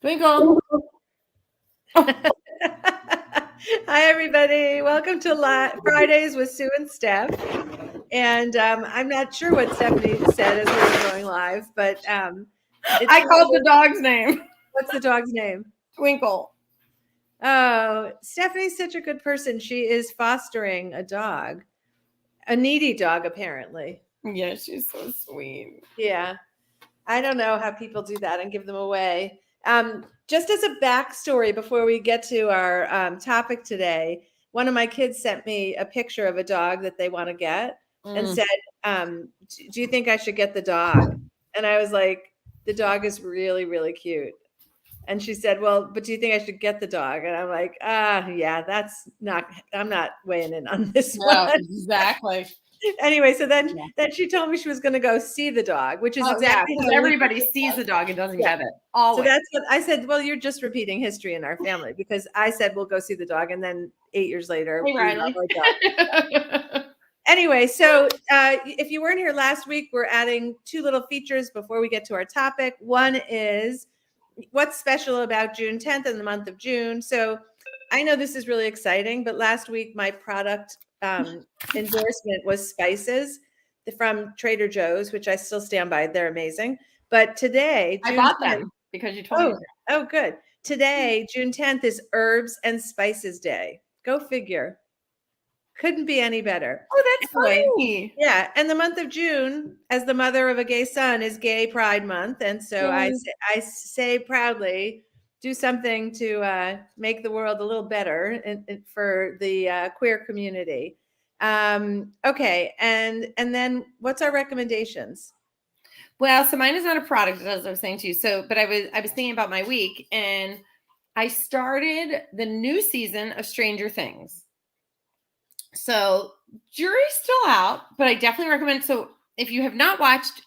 Twinkle. Hi, everybody. Welcome to Fridays with Sue and Steph. And I'm not sure what Stephanie said as we were going live, but it's I called the Friday. dog's name. What's the dog's name? Twinkle. Oh, Stephanie's such a good person. She is fostering a dog, a needy dog, apparently. Yeah, she's so sweet. Yeah. I don't know how people do that and give them away. Just as a backstory before we get to our topic today, one of my kids sent me a picture of a dog that they want to get and said, do you think I should get the dog? And I was like, the dog is really, really cute. And she said, well, but do you think I should get the dog? And I'm like, yeah, I'm not weighing in on this No, one. exactly. Anyway, so then Yeah. then she told me she was going to go see the dog, which is Oh yeah, exactly because how we everybody sees the dog and doesn't yeah. get it. So Always. that's what I said. Well, you're just repeating history in our family because I said we'll go see the dog, and then 8 years later Hey we have Riley. our dog. Anyway, so if you weren't here last week, we're adding two little features before we get to our topic. One is what's special about June 10th and the month of June. So I know this is really exciting, but last week my product endorsement was spices from Trader Joe's, which I still stand by. They're amazing. But today, I June bought 10th, them because you told me. oh, good. Today, June 10th is Herbs and Spices Day. Go figure. Couldn't be any better. Oh, that's Anyway, funny. yeah, and the month of June, as the mother of a gay son, is Gay Pride Month, and so Yay. I say proudly, do something to make the world a little better for the queer community. Okay, and then what's our recommendations? Well, so mine is not a product, as I was saying to you. So, but I was thinking about my week, and I started the new season of Stranger Things. So jury's still out, but I definitely recommend. So if you have not watched,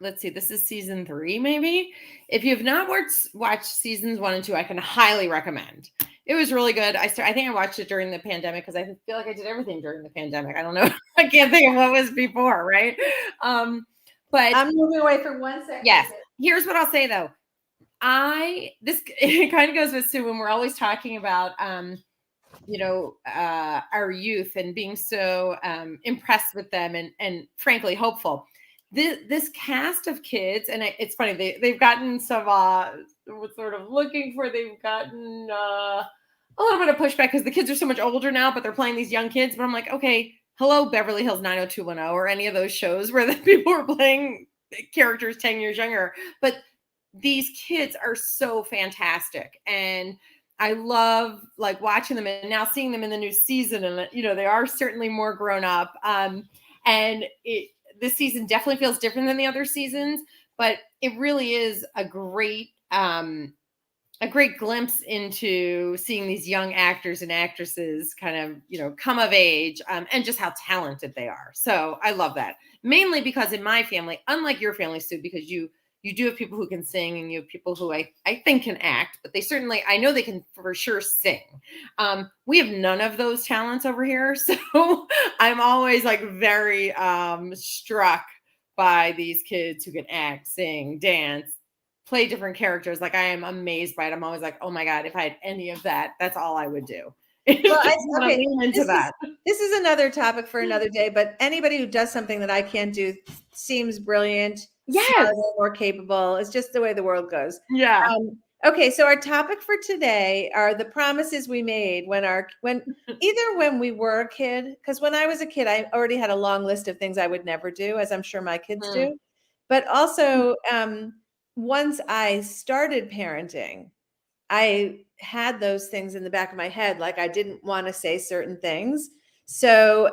let's see, this is season 3, maybe. If you have not watched seasons 1 and 2, I can highly recommend. It was really good. I think I watched it during the pandemic because I feel like I did everything during the pandemic. I don't know. I can't think of what was before, right? But I'm moving away for 1 second. yes, here's what I'll say though. It kind of goes with Sue when we're always talking about our youth and being so impressed with them and frankly hopeful. This cast of kids, and it's funny, they've gotten some sort of looking for, they've gotten a little bit of pushback because the kids are so much older now, but they're playing these young kids. But I'm like, okay, hello, Beverly Hills 90210 or any of those shows where the people are playing characters 10 years younger. But these kids are so fantastic. And I love like watching them and now seeing them in the new season. And, they are certainly more grown up. And this season definitely feels different than the other seasons, but it really is a great glimpse into seeing these young actors and actresses kind of, come of age and just how talented they are. So I love that. Mainly because in my family, unlike your family, Sue, because you do have people who can sing and you have people who I think can act, but I know they can for sure sing. We have none of those talents over here. So I'm always like very struck by these kids who can act, sing, dance, play different characters. Like I am amazed by it. I'm always like, oh my God, if I had any of that, that's all I would do. Well, Okay, lean into that. This is another topic for another day, but anybody who does something that I can't do seems brilliant, Yes. smarter, more capable. It's just the way the world goes. Yeah. Okay, so our topic for today are the promises we made when we were a kid, because when I was a kid, I already had a long list of things I would never do, as I'm sure my kids do. But also, once I started parenting, I had those things in the back of my head, like I didn't want to say certain things. So,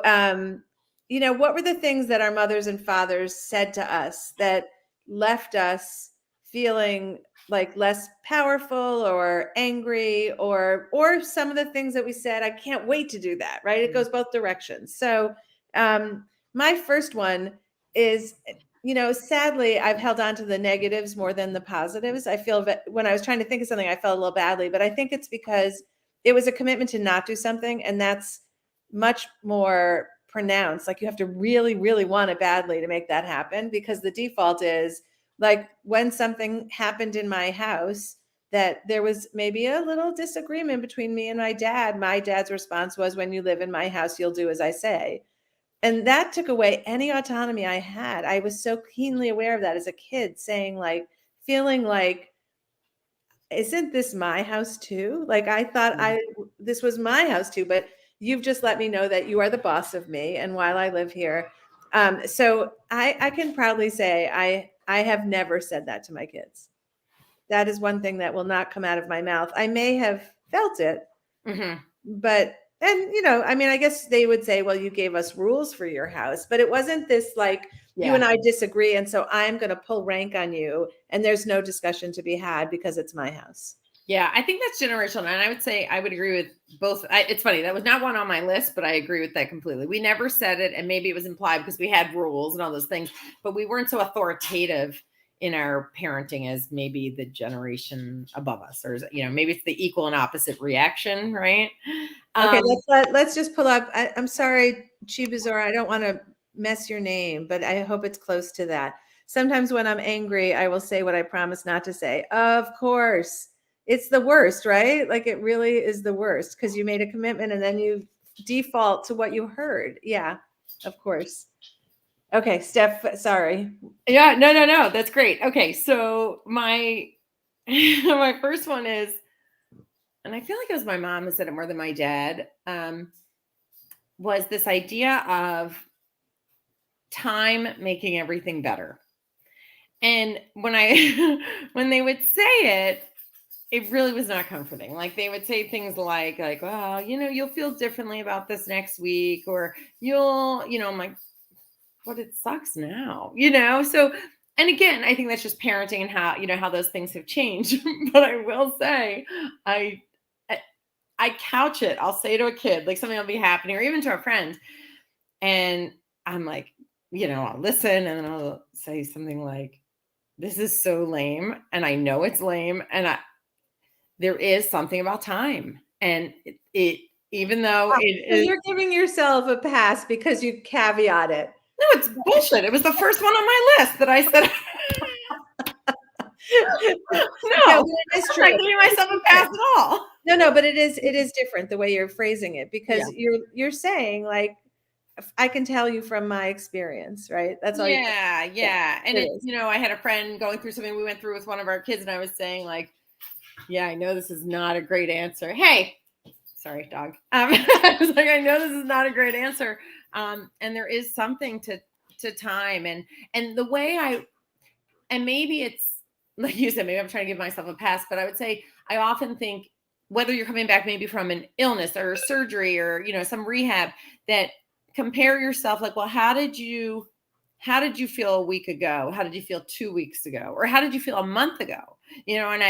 what were the things that our mothers and fathers said to us that left us feeling like less powerful or angry, or some of the things that we said, I can't wait to do that, right? It goes both directions. So, my first one is, sadly, I've held on to the negatives more than the positives. I feel that when I was trying to think of something, I felt a little badly, but I think it's because it was a commitment to not do something. And that's much more pronounced. Like you have to really, really want it badly to make that happen, because the default is like when something happened in my house, that there was maybe a little disagreement between me and my dad. My dad's response was, when you live in my house, you'll do as I say. And that took away any autonomy I had. I was so keenly aware of that as a kid, saying like, feeling like, isn't this my house too? Like I thought this was my house too, but you've just let me know that you are the boss of me. And while I live here, so I can proudly say I have never said that to my kids. That is one thing that will not come out of my mouth. I may have felt it, but, and I mean, I guess they would say, well, you gave us rules for your house, but it wasn't this like, you and I disagree, and so I'm going to pull rank on you, and there's no discussion to be had because it's my house. Yeah, I think that's generational. And I would say I would agree with both. It's funny, that was not one on my list, but I agree with that completely. We never said it, and maybe it was implied because we had rules and all those things, but we weren't so authoritative in our parenting as maybe the generation above us, or maybe it's the equal and opposite reaction, right? Okay, let's just pull up. I'm sorry, Chibuzora, I don't want to mess your name, but I hope it's close to that. Sometimes when I'm angry, I will say what I promised not to say. Of course. It's the worst, right? Like it really is the worst because you made a commitment and then you default to what you heard. Yeah, of course. Okay, Steph, sorry. Yeah, no. That's great. Okay, so my my first one is, and I feel like it was my mom who said it more than my dad, was this idea of time making everything better. And when when they would say it really was not comforting. Like they would say things like, well, you'll feel differently about this next week, or I'm like, but it sucks now, So, and again, I think that's just parenting and how those things have changed. But I will say, I couch it. I'll say to a kid, like something will be happening, or even to a friend, and I'm like, I'll listen, and then I'll say something like, "This is so lame," and I know it's lame, and there is something about time, and it even though it So is, you're giving yourself a pass because you caveat it. no, it's bullshit. It was the first one on my list that I said. No, it's I'm true. not giving myself a pass at all. No, but it is different the way you're phrasing it because you're saying like, I can tell you from my experience, right? That's all. Yeah. And I had a friend going through something we went through with one of our kids, and I was saying like, yeah, I know this is not a great answer. Hey, sorry, dog. I was like, I know this is not a great answer. And there is something to time and the way and maybe it's like you said, maybe I'm trying to give myself a pass, but I would say I often think whether you're coming back maybe from an illness or surgery or, some rehab, that compare yourself like, well, how did you feel a week ago? How did you feel 2 weeks ago? Or how did you feel a month ago? And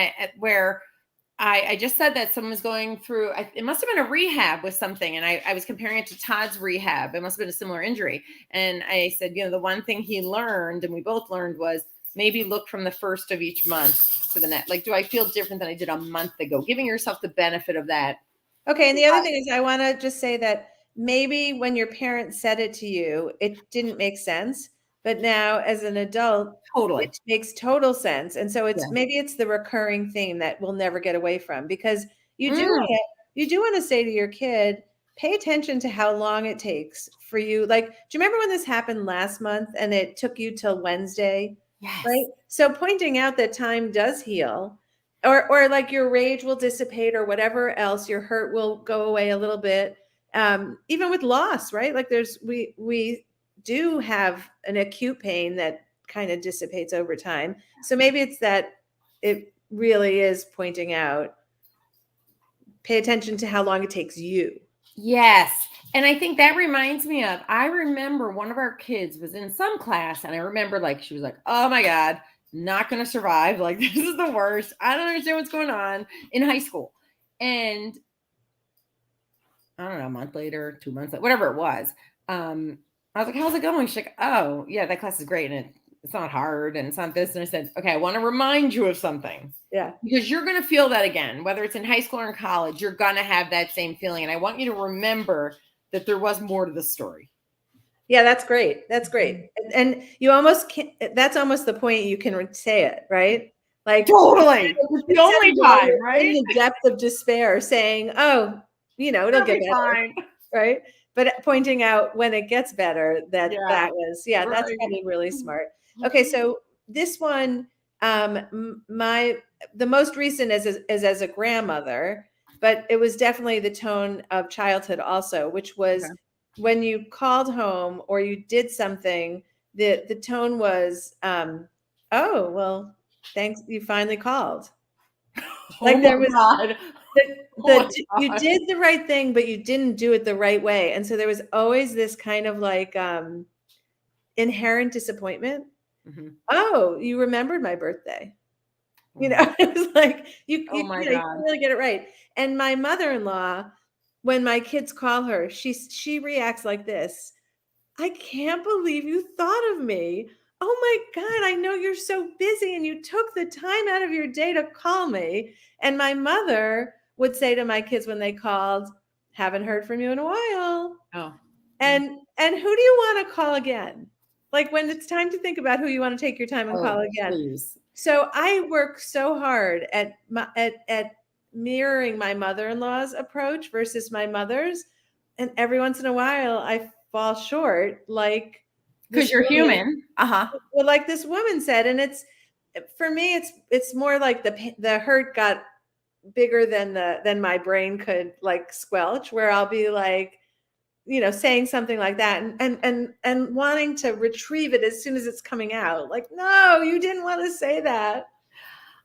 I just said that someone was going through, it must have been a rehab with something. And I was comparing it to Todd's rehab. It must have been a similar injury. And I said, the one thing he learned, and we both learned, was maybe look from the first of each month to the next. Like, do I feel different than I did a month ago? Giving yourself the benefit of that. Okay. And the other thing is, I want to just say that maybe when your parents said it to you, it didn't make sense. But now as an adult, Totally. it makes total sense. And so maybe it's the recurring theme that we'll never get away from, because you do want to say to your kid, pay attention to how long it takes for you. Like, do you remember when this happened last month and it took you till Wednesday? Yes. Right. So pointing out that time does heal, or like your rage will dissipate or whatever else, your hurt will go away a little bit. Even with loss, right? Like we do have an acute pain that kind of dissipates over time. So maybe it's that it really is pointing out, pay attention to how long it takes you. Yes. And I think that reminds me of, I remember one of our kids was in some class, and I remember like, she was like, oh my God, not going to survive. Like, this is the worst. I don't understand what's going on, in high school. And I don't know, a month later, 2 months later, whatever it was. I was like, how's it going? She's like, oh yeah, that class is great. And it's not hard and it's not this. And I said, okay, I want to remind you of something. Yeah. Because you're going to feel that again, whether it's in high school or in college, you're going to have that same feeling. And I want you to remember that there was more to the story. Yeah, that's great. That's great. And you almost can't, that's almost the point you can say it, right? Like Totally. It's the only time, right? in the depth of despair saying, oh, it'll It'll get be better. fine. Right. But pointing out when it gets better that Yeah. that's Right. probably really smart. Okay. So this one, the most recent is as a grandmother, but it was definitely the tone of childhood also, which was Okay. when you called home or you did something, the tone was, oh, well, thanks. You finally called. Oh Like my there was God. Oh my you God. did the right thing, but you didn't do it the right way. And so there was always this kind of like inherent disappointment. Mhm. Oh, you remembered my birthday. Mhm. It was like Oh my you God. didn't really get it right. And my mother-in-law, when my kids call her, she reacts like this. I can't believe you thought of me. Oh my God, I know you're so busy and you took the time out of your day to call me. And my mother would say to my kids when they called, haven't heard from you in a while. Oh. And who do you want to call again? Like when it's time to think about who you want to take your time and call Oh, again. please. So I work so hard at mirroring my mother-in-law's approach versus my mother's. And every once in a while I fall short, like Because this you're woman, human. Uh-huh. well, like this woman said. And for me, it's more like the hurt got bigger than my brain could like squelch, where I'll be like, saying something like that and wanting to retrieve it as soon as it's coming out. Like, no, you didn't want to say that.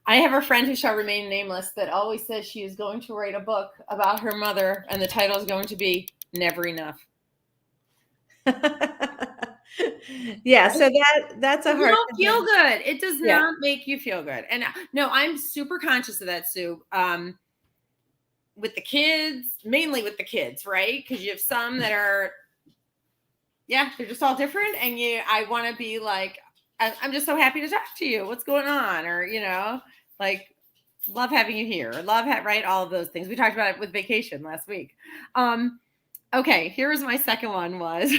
I have a friend who shall remain nameless that always says she is going to write a book about her mother, and the title is going to be Never Enough. Yeah, so that's a You hard don't feel good. It does Yeah. not make you feel good. And no, I'm super conscious of that, Sue. With the kids, mainly with the kids, right? Because you have some that are, yeah, they're just all different, and I want to be like, I'm just so happy to talk to you. What's going on? Or like, love having you here. Right? All of those things. We talked about it with vacation last week. Okay, here's my second one was,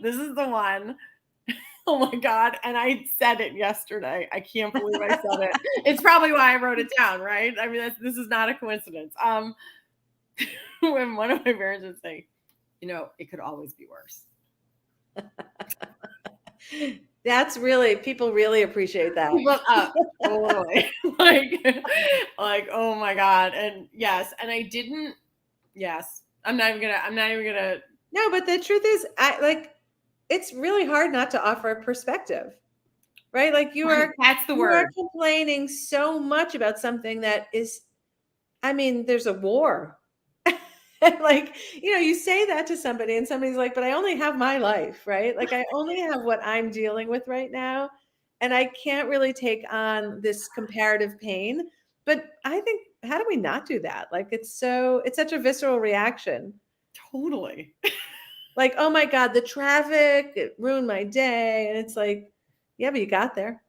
this is the one. Oh my God. And I said it yesterday. I can't believe I said it. It's probably why I wrote it down, right? I mean, this is not a coincidence. When one of my parents would say, it could always be worse. That's people really appreciate that. People, totally. like, oh my God. And yes. And I didn't, yes. I'm not even gonna. No, but the truth is, it's really hard not to offer a perspective, right? Like That's the you word. are complaining so much about something that is, I mean, there's a war. Like, you say that to somebody and somebody's like, but I only have my life, right? Like I only have what I'm dealing with right now. And I can't really take on this comparative pain. But I think, how do we not do that? Like it's such a visceral reaction. Totally. Like, oh my God, the traffic, it ruined my day. And it's like, yeah, but you got there.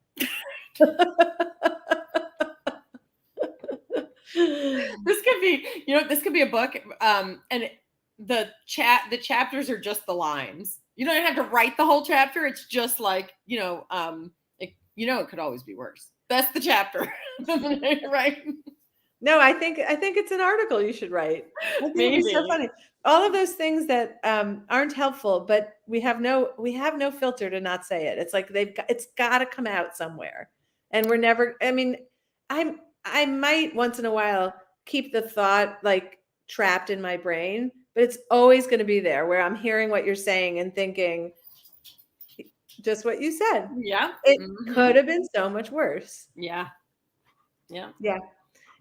This could be a book. And the chapters are just the lines. You don't have to write the whole chapter. It's just like, it could always be worse. That's the chapter. Right? No, I think it's an article you should write. I think it'd be so funny. All of those things that aren't helpful, but we have no filter to not say it. It's like it's got to come out somewhere, and we're never. I mean, I might once in a while keep the thought like trapped in my brain, but it's always going to be there where I'm hearing what you're saying and thinking just what you said. Yeah, it could have been so much worse. Yeah.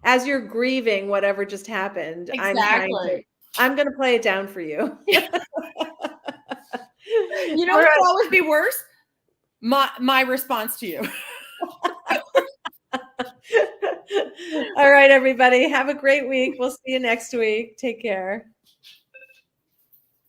As you're grieving whatever just happened, Exactly. I'm going to play it down for you. What could always be worse? My response to you. All right, everybody. Have a great week. We'll see you next week. Take care.